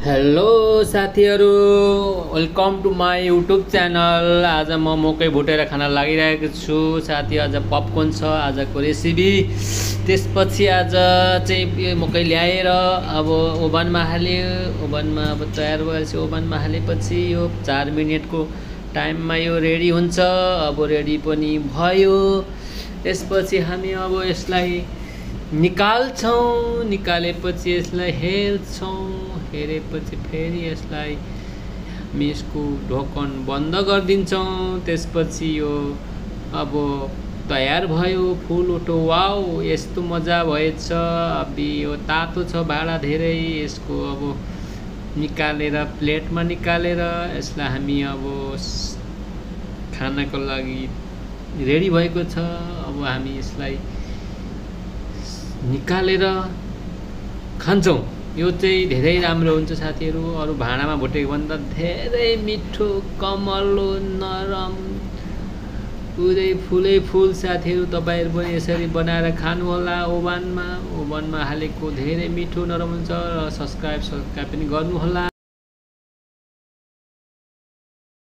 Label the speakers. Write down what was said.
Speaker 1: Hello साथीहरू, welcome to my YouTube channel. आज म मकै भुटेर खान लागिरहेको छु साथी। आज पपकर्न छ आजको रेसिपी। त्यसपछि आज चाहिँ मकै ल्याएर अब ओभनमा हाल्यो। ओभनमा अब तयार भएपछि ओभनमा हालेपछि यो 4 मिनटको टाइममा यो रेडी हुन्छ। अब रेडी पनि भयो। त्यसपछि हामी अब यसलाई निकाल्छौँ। निकालेपछि यसलाई हेर्छौँ। हेरेपछि फेरि यसलाई हामी यसको ढक्कन बन्द गरिदिन्छौँ। त्यसपछि यो अब तयार भयो फुल उठो। वाउ, यस्तो मजा भएछ। अब यो तातो छ भाँडा धेरै। यसको अब निकालेर प्लेटमा निकालेर यसलाई हामी अब खानको लागि रेडी भएको छ। अब हामी यसलाई निकालेर खान्छौँ। यो चाहिँ धेरै राम्रो हुन्छ साथीहरू। अरू भाँडामा भुटेको भन्दा धेरै मिठो, कमलो, नरम, पुरै फुलै फुल साथीहरू। तपाईँहरू पनि यसरी बनाएर खानुहोला। ओभनमा हालेको धेरै मिठो नरम हुन्छ। र सब्सक्राइब पनि गर्नुहोला।